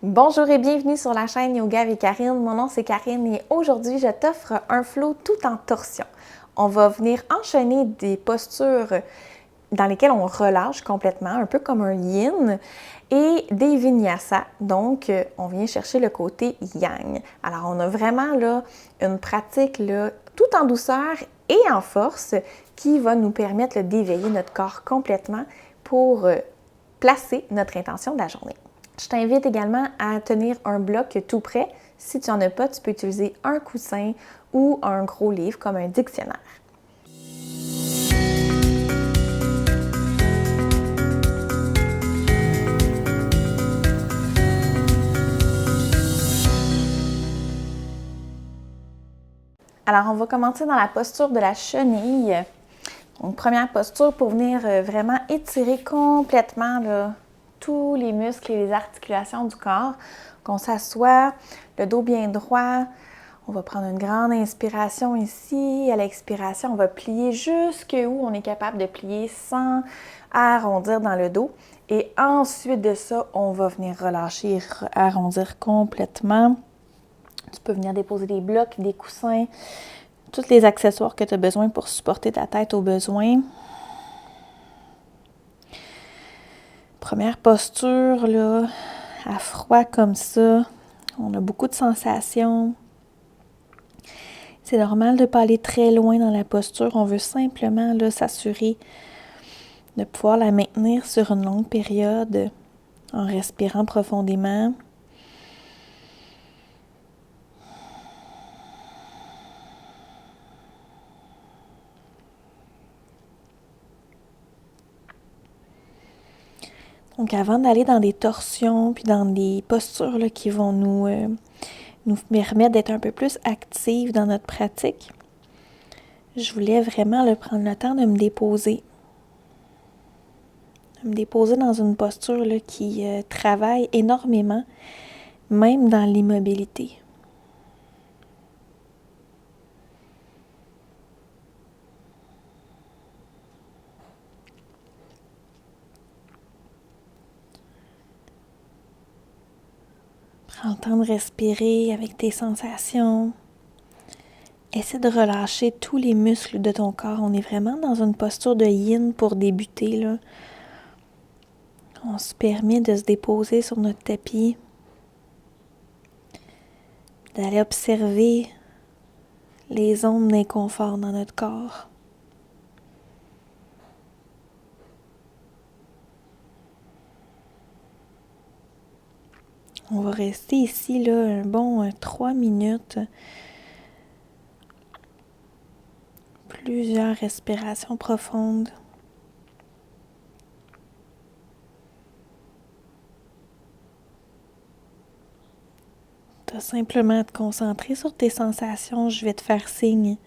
Bonjour et bienvenue sur la chaîne Yoga avec Karine. Mon nom c'est Karine et aujourd'hui je t'offre un flow tout en torsion. On va venir enchaîner des postures dans lesquelles on relâche complètement, un peu comme un yin, et des vinyasa. Donc, on vient chercher le côté yang. Alors, on a vraiment là une pratique là, tout en douceur et en force qui va nous permettre d'éveiller notre corps complètement pour placer notre intention de la journée. Je t'invite également à tenir un bloc tout prêt. Si tu n'en as pas, tu peux utiliser un coussin ou un gros livre comme un dictionnaire. Alors, on va commencer dans la posture de la chenille. Donc, première posture pour venir vraiment étirer complètement là, tous les muscles et les articulations du corps. Qu'on s'assoit, le dos bien droit. On va prendre une grande inspiration ici. À l'expiration, on va plier jusqu'où on est capable de plier sans arrondir dans le dos. Et ensuite de ça, on va venir relâcher, arrondir complètement. Tu peux venir déposer des blocs, des coussins, tous les accessoires que tu as besoin pour supporter ta tête au besoin. Première posture, là, à froid comme ça. On a beaucoup de sensations. C'est normal de ne pas aller très loin dans la posture. On veut simplement là, s'assurer de pouvoir la maintenir sur une longue période en respirant profondément. Donc, avant d'aller dans des torsions puis dans des postures là, qui vont nous permettre d'être un peu plus actifs dans notre pratique, je voulais vraiment là, prendre le temps de me déposer. De me déposer dans une posture là, qui travaille énormément, même dans l'immobilité. Prends le temps de respirer avec tes sensations. Essaie de relâcher tous les muscles de ton corps. On est vraiment dans une posture de yin pour débuter, là. On se permet de se déposer sur notre tapis, d'aller observer les zones d'inconfort dans notre corps. On va rester ici là, un bon 3 minutes. Plusieurs respirations profondes. Tu as simplement à te concentrer sur tes sensations. Je vais te faire signe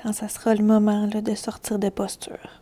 quand ça sera le moment là, de sortir de posture.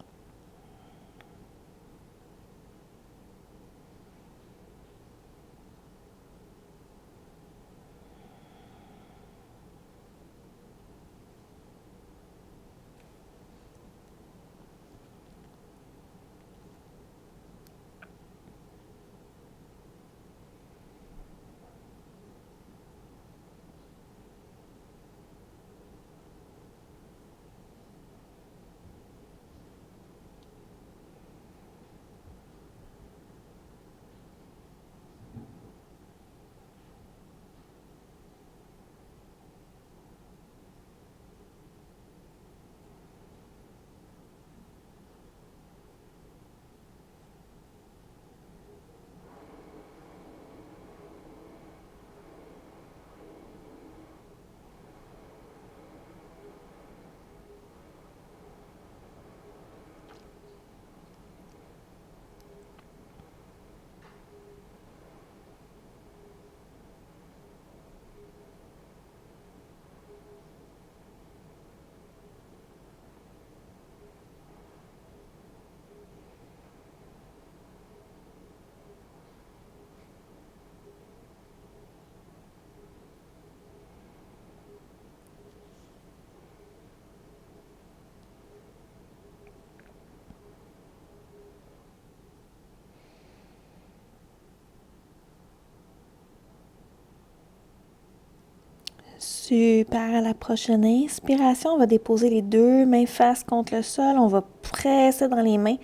Super. À la prochaine inspiration, on va déposer les deux mains face contre le sol. On va presser dans les mains.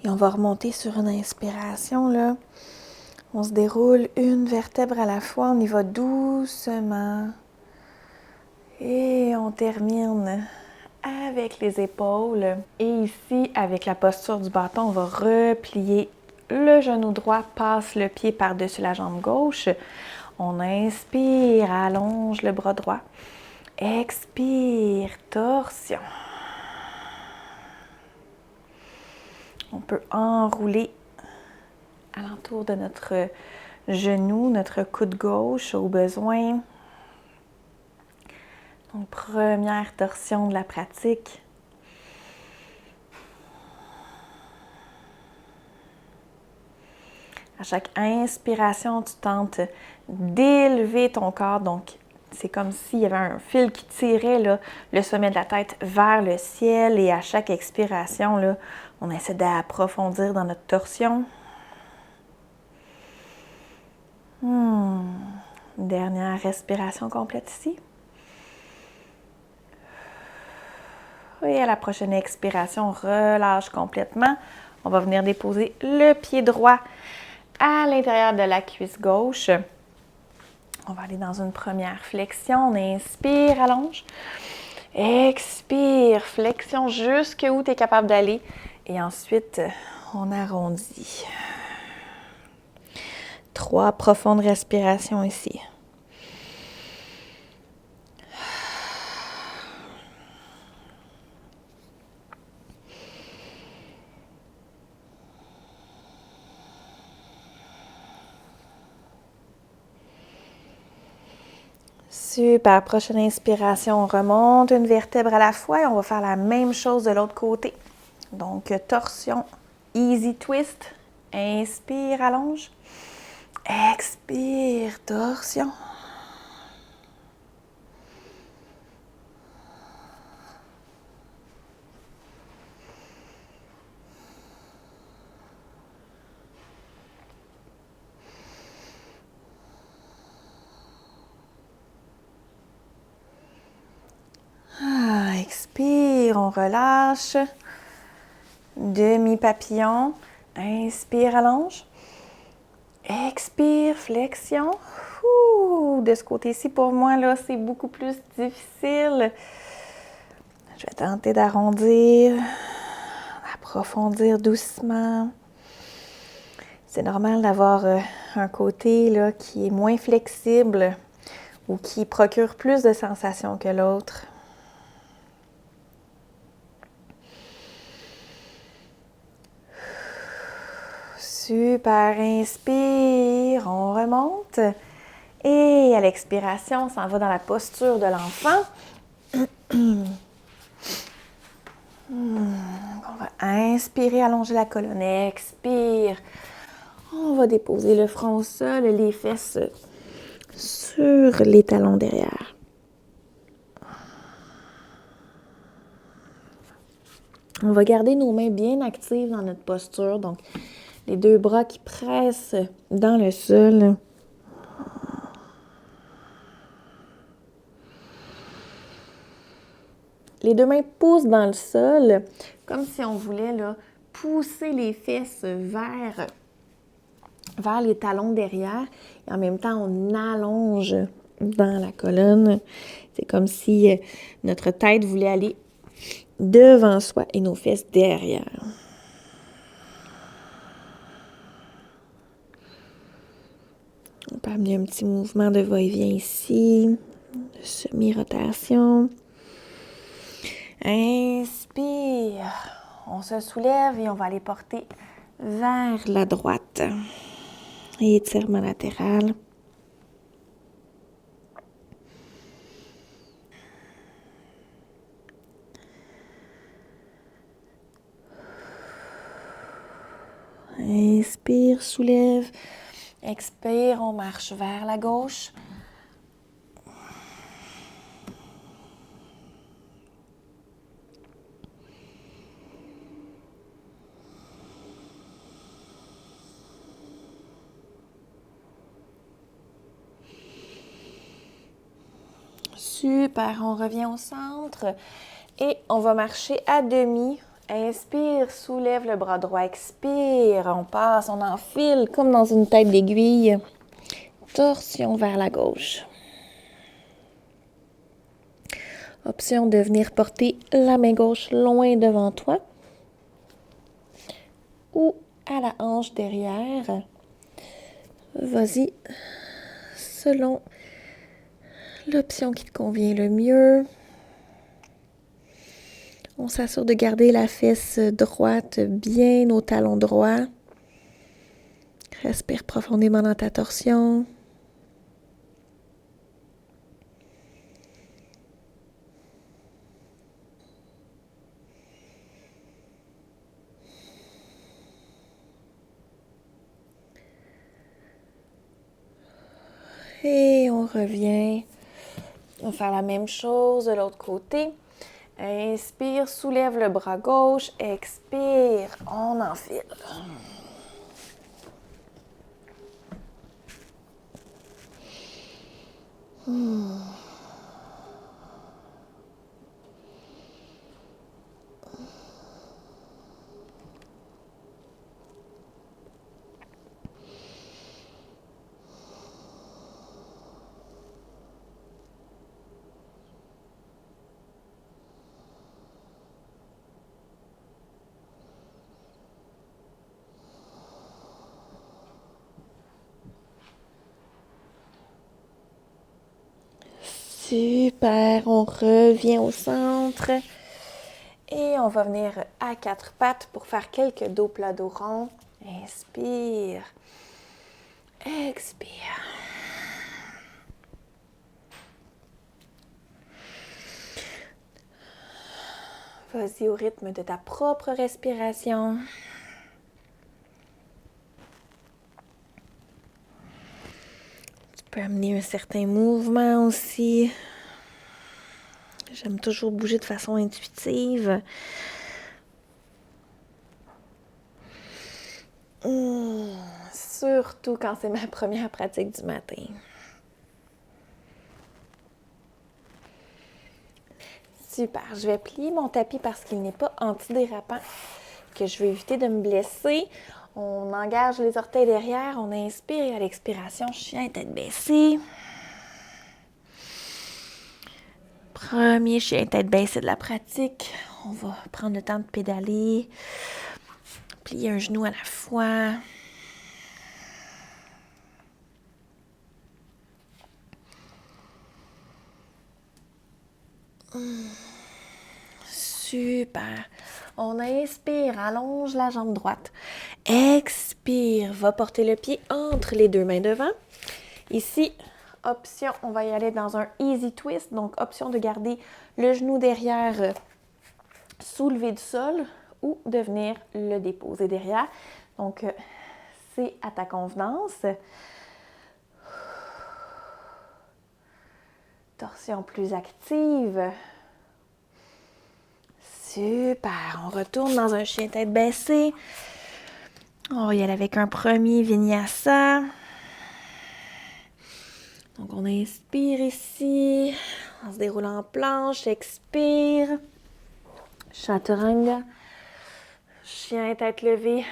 Et on va remonter sur une inspiration, là. On se déroule une vertèbre à la fois. On y va doucement. Et on termine avec les épaules. Et ici, avec la posture du bâton, on va replier le genou droit, passe le pied par-dessus la jambe gauche. On inspire, allonge le bras droit. Expire, torsion. On peut enrouler alentour de notre genou, notre coude gauche au besoin. Donc, première torsion de la pratique. À chaque inspiration, tu tentes d'élever ton corps. Donc, c'est comme s'il y avait un fil qui tirait là, le sommet de la tête vers le ciel. Et à chaque expiration, là, on essaie d'approfondir dans notre torsion. Dernière respiration complète ici. Et à la prochaine expiration, on relâche complètement. On va venir déposer le pied droit à l'intérieur de la cuisse gauche. On va aller dans une première flexion. On inspire, allonge. Expire, flexion jusqu'où tu es capable d'aller. Et ensuite, on arrondit. 3 profondes respirations ici. Super. Prochaine inspiration, on remonte une vertèbre à la fois et on va faire la même chose de l'autre côté. Donc, torsion, easy twist. Inspire, allonge. Expire, torsion. Expire, on relâche. Demi-papillon. Inspire, allonge. Expire, flexion. De ce côté-ci, pour moi, là, c'est beaucoup plus difficile. Je vais tenter d'arrondir, d'approfondir doucement. C'est normal d'avoir un côté là, qui est moins flexible ou qui procure plus de sensations que l'autre. Super, inspire, on remonte. Et à l'expiration, on s'en va dans la posture de l'enfant. On va inspirer, allonger la colonne. Expire. On va déposer le front au sol, les fesses sur les talons derrière. On va garder nos mains bien actives dans notre posture. Donc, les deux bras qui pressent dans le sol. Les deux mains poussent dans le sol, comme si on voulait là, pousser les fesses vers les talons derrière. Et en même temps, on allonge dans la colonne. C'est comme si notre tête voulait aller devant soi et nos fesses derrière. On peut amener un petit mouvement de va-et-vient ici, de semi-rotation. Inspire. On se soulève et on va aller porter vers la droite. Et étirement latéral. Inspire, soulève. Expire, on marche vers la gauche. Super, on revient au centre et on va marcher à demi. Inspire, soulève le bras droit, expire, on passe, on enfile comme dans une tête d'aiguille. Torsion vers la gauche. Option de venir porter la main gauche loin devant toi ou à la hanche derrière. Vas-y, selon l'option qui te convient le mieux. On s'assure de garder la fesse droite bien au talon droit. Respire profondément dans ta torsion. Et on revient. On va faire la même chose de l'autre côté. Inspire, soulève le bras gauche. Expire, on enfile. Super, on revient au centre et on va venir à quatre pattes pour faire quelques dos plats, dos ronds. Inspire, expire. Vas-y au rythme de ta propre respiration. Tu peux amener un certain mouvement aussi. J'aime toujours bouger de façon intuitive. Surtout quand c'est ma première pratique du matin. Super, je vais plier mon tapis parce qu'il n'est pas antidérapant, que je vais éviter de me blesser. On engage les orteils derrière, on inspire et à l'expiration, chien tête baissée. Premier chien tête baissée de la pratique. On va prendre le temps de pédaler, plier un genou à la fois. Super. On inspire, allonge la jambe droite. Expire, va porter le pied entre les deux mains devant. Ici, option, on va y aller dans un easy twist. Donc, option de garder le genou derrière soulevé du sol ou de venir le déposer derrière. Donc, c'est à ta convenance. Torsion plus active. Super, on retourne dans un chien tête baissée. On va y aller avec un premier vinyasa. Donc, on inspire ici, on se déroule en planche, expire. Chaturanga, chien tête levée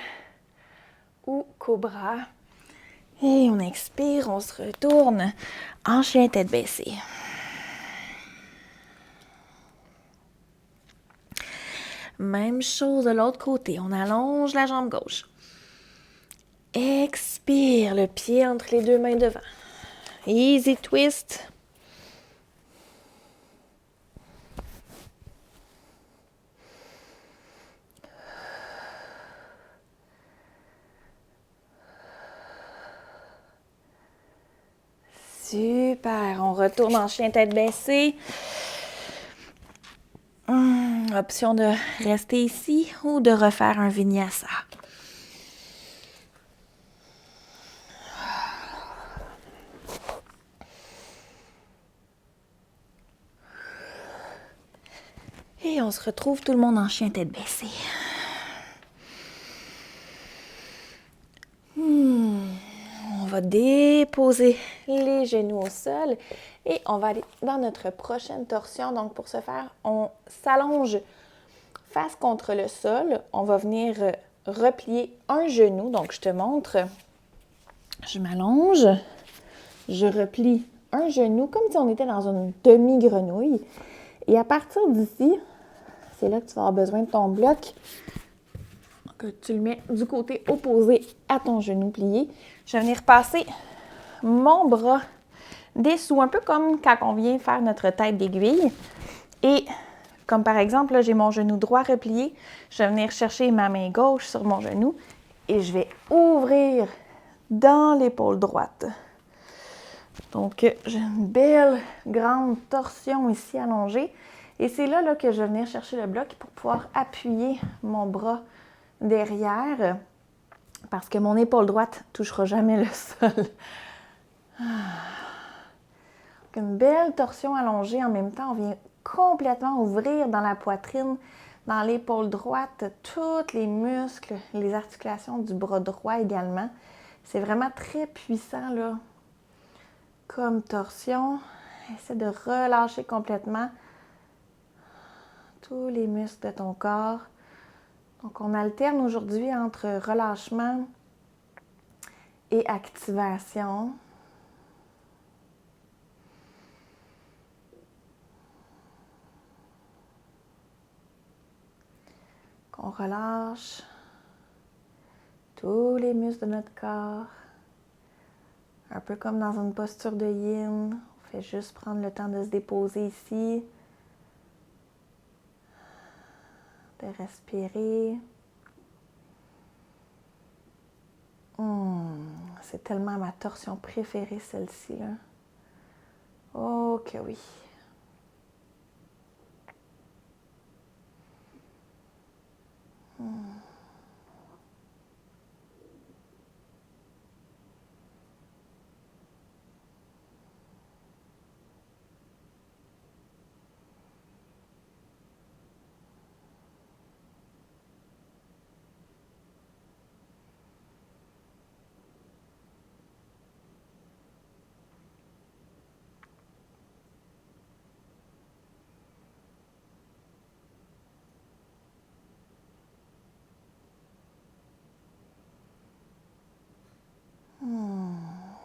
ou cobra. Et on expire, on se retourne en chien tête baissée. Même chose de l'autre côté, on allonge la jambe gauche. Expire, le pied entre les deux mains devant. Easy twist. Super, on retourne en chien tête baissée. Option de rester ici ou de refaire un vinyasa. Et on se retrouve tout le monde en chien tête baissée. On va déposer les genoux au sol et on va aller dans notre prochaine torsion. Donc, pour ce faire, on s'allonge face contre le sol. On va venir replier un genou. Donc, je te montre. Je m'allonge. Je replie un genou comme si on était dans une demi-grenouille. Et à partir d'ici, c'est là que tu vas avoir besoin de ton bloc. Que tu le mets du côté opposé à ton genou plié. Je vais venir passer mon bras dessous, un peu comme quand on vient faire notre tête d'aiguille. Et comme par exemple, là, j'ai mon genou droit replié, je vais venir chercher ma main gauche sur mon genou et je vais ouvrir dans l'épaule droite. Donc, j'ai une belle grande torsion ici allongée. Et c'est là, que je vais venir chercher le bloc pour pouvoir appuyer mon bras derrière parce que mon épaule droite ne touchera jamais le sol. Une belle torsion allongée en même temps. On vient complètement ouvrir dans la poitrine, dans l'épaule droite, tous les muscles, les articulations du bras droit également. C'est vraiment très puissant là, comme torsion. Essaie de relâcher complètement tous les muscles de ton corps. Donc, on alterne aujourd'hui entre relâchement et activation. On relâche tous les muscles de notre corps. Un peu comme dans une posture de yin. On fait juste prendre le temps de se déposer ici. De respirer. C'est tellement ma torsion préférée, celle-ci, là. Oh que oui.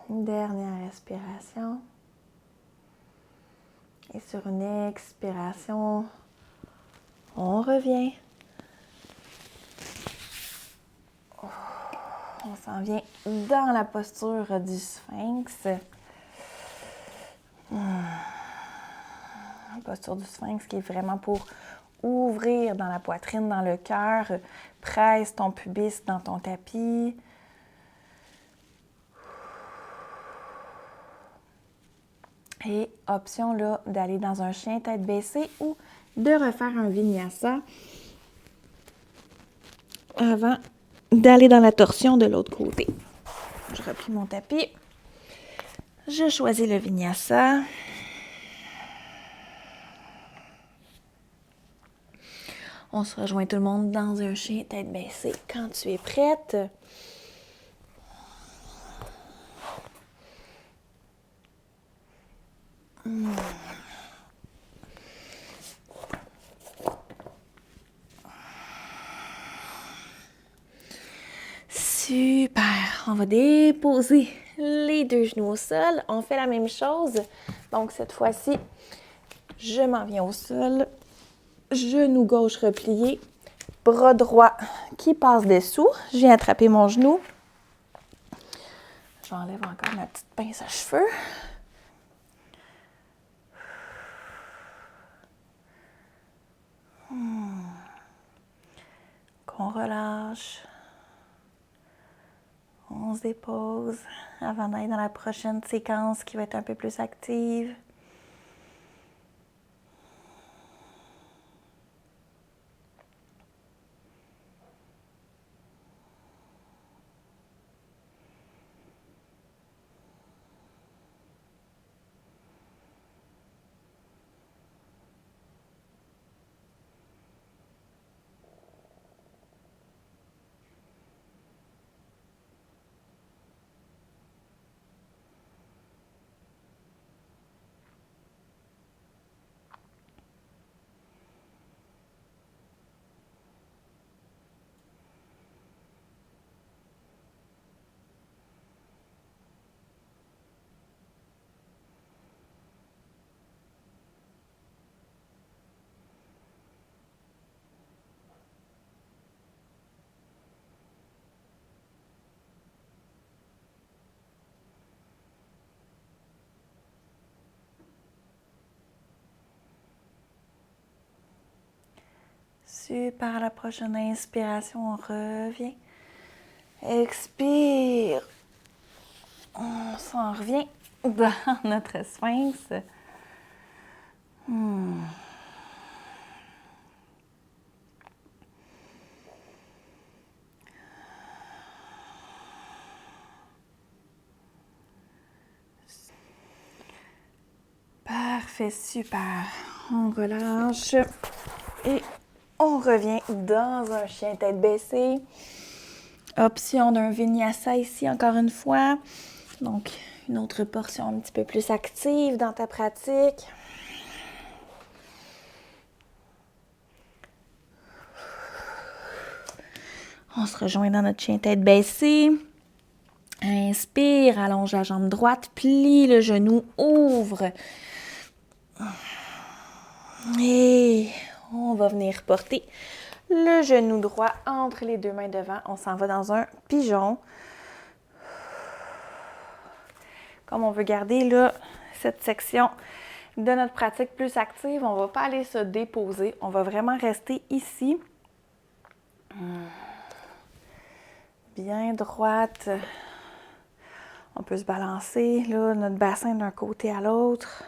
Une dernière respiration. Et sur une expiration, on revient. On s'en vient dans la posture du sphinx. La posture du sphinx qui est vraiment pour ouvrir dans la poitrine, dans le cœur. Presse ton pubis dans ton tapis. Et option là d'aller dans un chien tête baissée ou de refaire un vinyasa avant d'aller dans la torsion de l'autre côté. Je replie mon tapis. Je choisis le vinyasa. On se rejoint tout le monde dans un chien tête baissée quand tu es prête. Super! On va déposer les deux genoux au sol. On fait la même chose. Donc, cette fois-ci, je m'en viens au sol. Genou gauche replié. Bras droit qui passe dessous. Je viens attraper mon genou. J'enlève encore ma petite pince à cheveux. Qu'on relâche. On se dépose avant d'aller dans la prochaine séquence qui va être un peu plus active. Super, la prochaine inspiration, on revient. Expire. On s'en revient dans notre sphinx. Parfait, super. On relâche et on revient dans un chien tête baissée. Option d'un vinyasa ici, encore une fois. Donc, une autre portion un petit peu plus active dans ta pratique. On se rejoint dans notre chien tête baissée. Inspire, allonge la jambe droite, plie le genou, ouvre. Et on va venir porter le genou droit entre les deux mains devant. On s'en va dans un pigeon. Comme on veut garder là, cette section de notre pratique plus active, on ne va pas aller se déposer. On va vraiment rester ici. Bien droite. On peut se balancer là, notre bassin d'un côté à l'autre.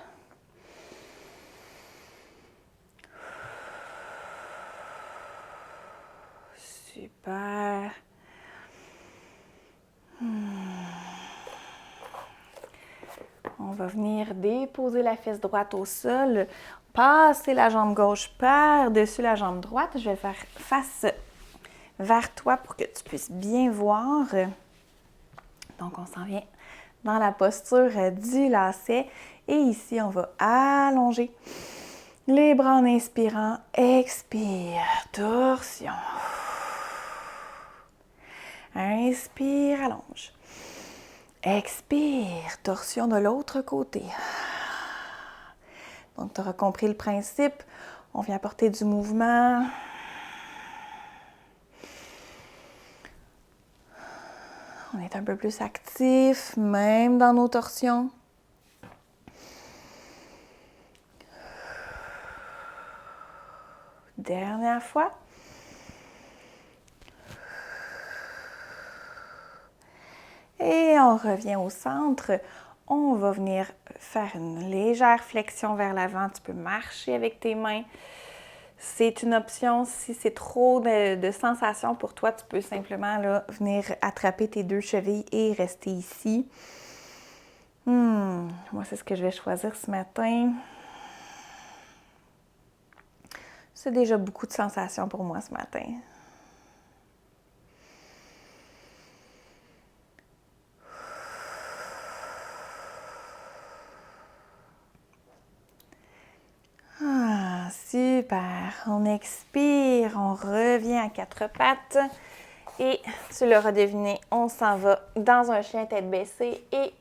Super. On va venir déposer la fesse droite au sol, passer la jambe gauche par-dessus la jambe droite. Je vais le faire face vers toi pour que tu puisses bien voir. Donc, on s'en vient dans la posture du lacet. Et ici, on va allonger les bras en inspirant. Expire, torsion. Inspire, allonge. Expire, torsion de l'autre côté. Donc, tu auras compris le principe. On vient apporter du mouvement. On est un peu plus actif, même dans nos torsions. Dernière fois. Et on revient au centre. On va venir faire une légère flexion vers l'avant. Tu peux marcher avec tes mains. C'est une option. Si c'est trop de sensations pour toi, tu peux simplement là, venir attraper tes deux chevilles et rester ici. Moi, c'est ce que je vais choisir ce matin. C'est déjà beaucoup de sensations pour moi ce matin. Ah, super. On expire, on revient à quatre pattes. Et tu l'auras deviné, on s'en va dans un chien tête baissée et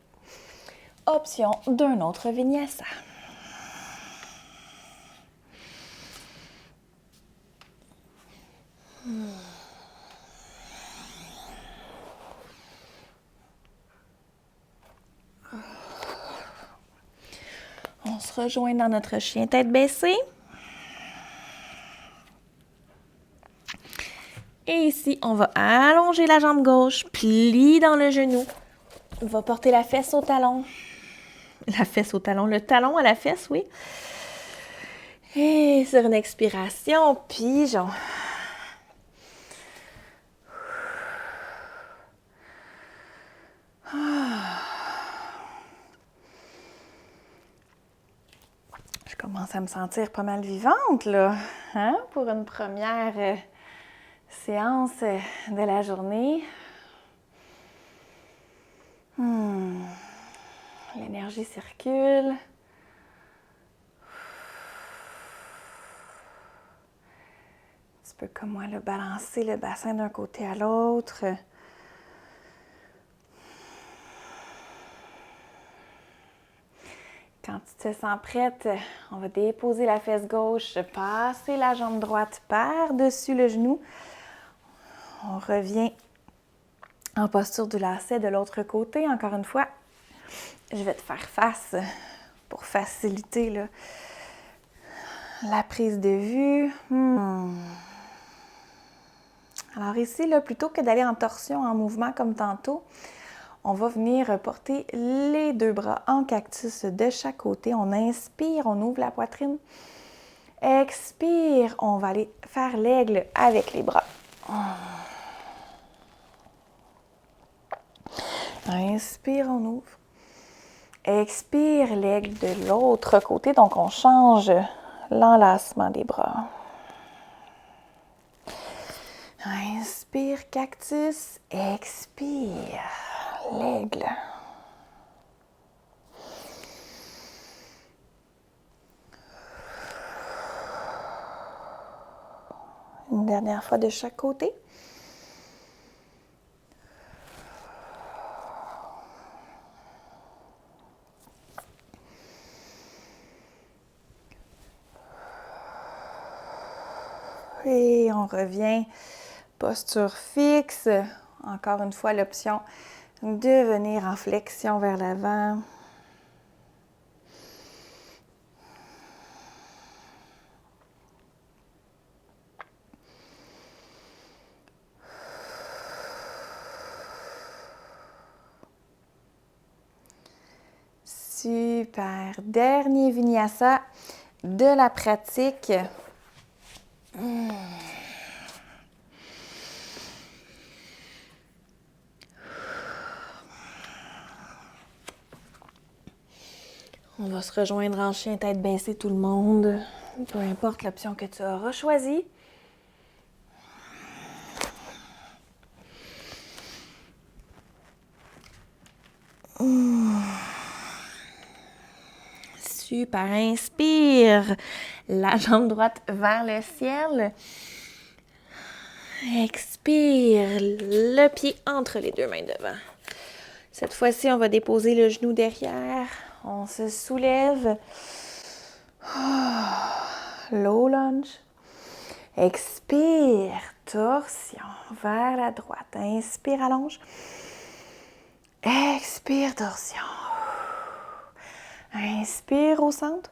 option d'un autre vinyasa. On se rejoint dans notre chien tête baissée. Et ici, on va allonger la jambe gauche, plie dans le genou. On va porter la fesse au talon. La fesse au talon, le talon à la fesse, oui. Et sur une expiration, pigeon. Je commence à me sentir pas mal vivante, là, hein? Pour une première séance de la journée. L'énergie circule. Tu peux, comme moi, là, balancer le bassin d'un côté à l'autre. Quand tu te sens prête, on va déposer la fesse gauche, passer la jambe droite par-dessus le genou. On revient en posture du lacet de l'autre côté. Encore une fois, je vais te faire face pour faciliter là, la prise de vue. Alors ici, là, plutôt que d'aller en torsion, en mouvement comme tantôt, on va venir porter les deux bras en cactus de chaque côté. On inspire, on ouvre la poitrine. Expire, on va aller faire l'aigle avec les bras. Inspire, on ouvre. Expire, l'aigle de l'autre côté. Donc, on change l'enlacement des bras. Inspire, cactus. Expire, l'aigle. Une dernière fois de chaque côté. Et on revient, posture fixe. Encore une fois, l'option de venir en flexion vers l'avant. Super. Dernier vinyasa de la pratique. On va se rejoindre en chien tête baissée tout le monde, peu importe l'option que tu auras choisie. Super, inspire, la jambe droite vers le ciel. Expire, le pied entre les deux mains devant. Cette fois-ci, on va déposer le genou derrière. On se soulève. Low lunge. Expire, torsion vers la droite. Inspire, allonge. Expire, torsion. Inspire au centre.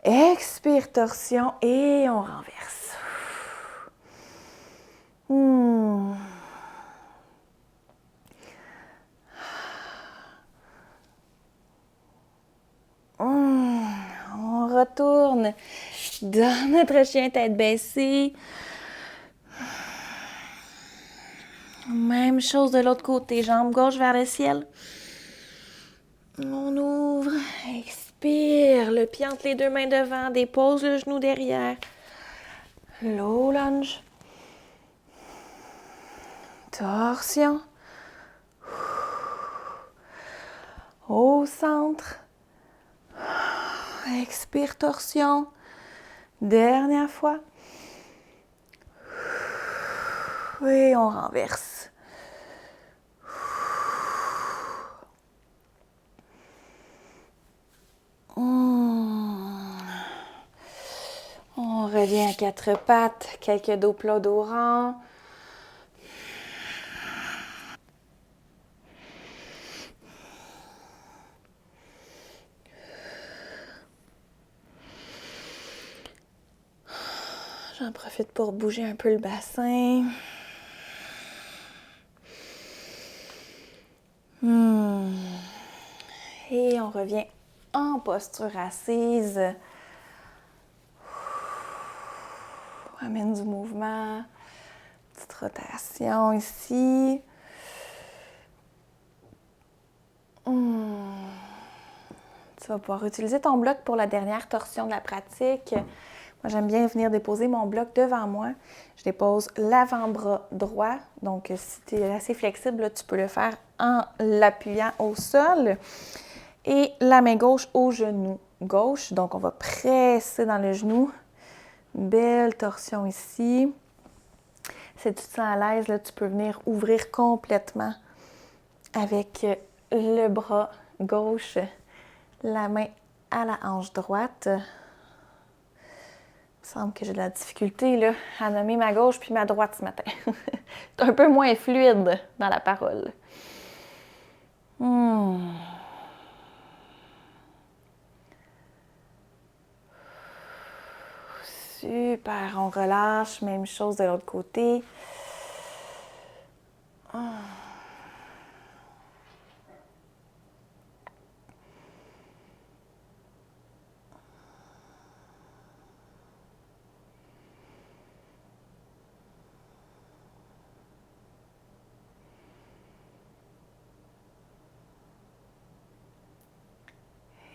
Expire, torsion et on renverse. On retourne dans notre chien tête baissée. Même chose de l'autre côté, jambe gauche vers le ciel. On ouvre, expire, le pied entre les deux mains devant, dépose le genou derrière. Low lunge. Torsion. Au centre. Expire, torsion. Dernière fois. Et on renverse. On revient à quatre pattes, quelques dos plats, dos rond. J'en profite pour bouger un peu le bassin. Et on revient en posture assise. Amène du mouvement. Petite rotation ici. Tu vas pouvoir utiliser ton bloc pour la dernière torsion de la pratique. Moi, j'aime bien venir déposer mon bloc devant moi. Je dépose l'avant-bras droit. Donc, si tu es assez flexible, là, tu peux le faire en l'appuyant au sol. Et la main gauche au genou gauche. Donc, on va presser dans le genou. Belle torsion ici. Si tu te sens à l'aise, là, tu peux venir ouvrir complètement avec le bras gauche, la main à la hanche droite. Il me semble que j'ai de la difficulté là, à nommer ma gauche puis ma droite ce matin. C'est un peu moins fluide dans la parole. Super, on relâche. Même chose de l'autre côté.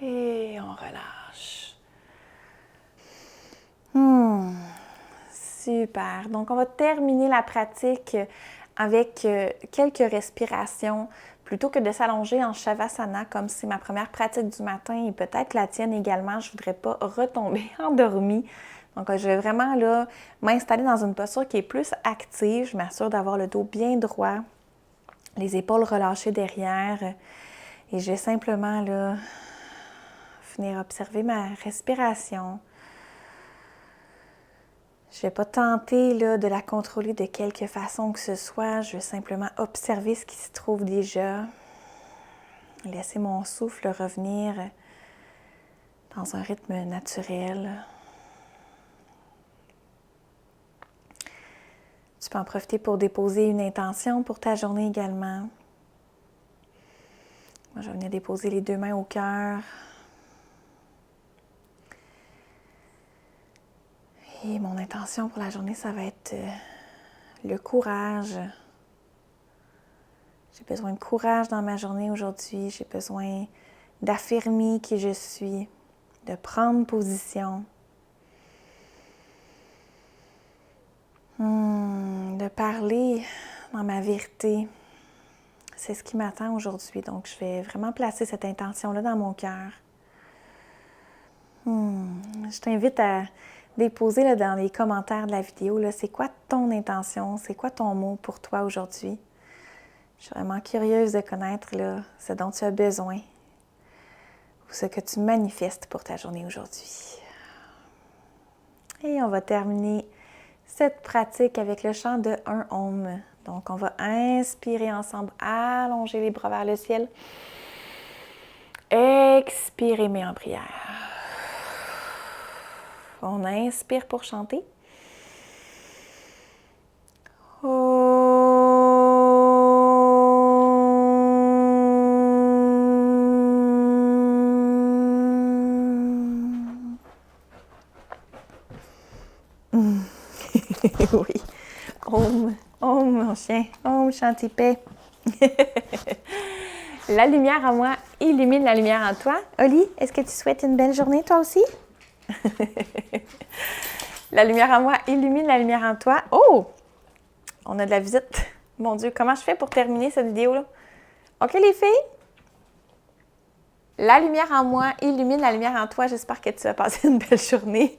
Et on relâche. Super. Donc, on va terminer la pratique avec quelques respirations. Plutôt que de s'allonger en Shavasana, comme c'est ma première pratique du matin et peut-être la tienne également, je ne voudrais pas retomber endormie. Donc, je vais vraiment là m'installer dans une posture qui est plus active. Je m'assure d'avoir le dos bien droit, les épaules relâchées derrière. Et je vais simplement là venir observer ma respiration. Je ne vais pas tenter là, de la contrôler de quelque façon que ce soit. Je vais simplement observer ce qui se trouve déjà. Laisser mon souffle revenir dans un rythme naturel. Tu peux en profiter pour déposer une intention pour ta journée également. Moi, je vais venir déposer les 2 mains au cœur. Et mon intention pour la journée, ça va être le courage. J'ai besoin de courage dans ma journée aujourd'hui. J'ai besoin d'affirmer qui je suis, de prendre position, de parler dans ma vérité. C'est ce qui m'attend aujourd'hui. Donc, je vais vraiment placer cette intention-là dans mon cœur. Je t'invite à déposer là, dans les commentaires de la vidéo, là, c'est quoi ton intention? C'est quoi ton mot pour toi aujourd'hui? Je suis vraiment curieuse de connaître là, ce dont tu as besoin ou ce que tu manifestes pour ta journée aujourd'hui. Et on va terminer cette pratique avec le chant de un Om. Donc, on va inspirer ensemble, allonger les bras vers le ciel. Expirer, mais en prière. On inspire pour chanter. Oui. Om, Om, mon chien. Om, Shanti paix. La lumière en moi illumine la lumière en toi. Oli, est-ce que tu souhaites une belle journée toi aussi? La lumière en moi illumine la lumière en toi. Oh! On a de la visite. Mon Dieu, comment je fais pour terminer cette vidéo-là? OK, les filles? La lumière en moi illumine la lumière en toi. J'espère que tu as passé une belle journée.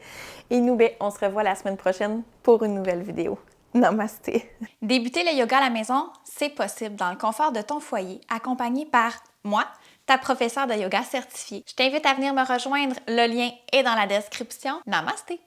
Et nous, on se revoit la semaine prochaine pour une nouvelle vidéo. Namasté. Débuter le yoga à la maison, c'est possible dans le confort de ton foyer, accompagné par moi, ta professeure de yoga certifiée. Je t'invite à venir me rejoindre. Le lien est dans la description. Namasté!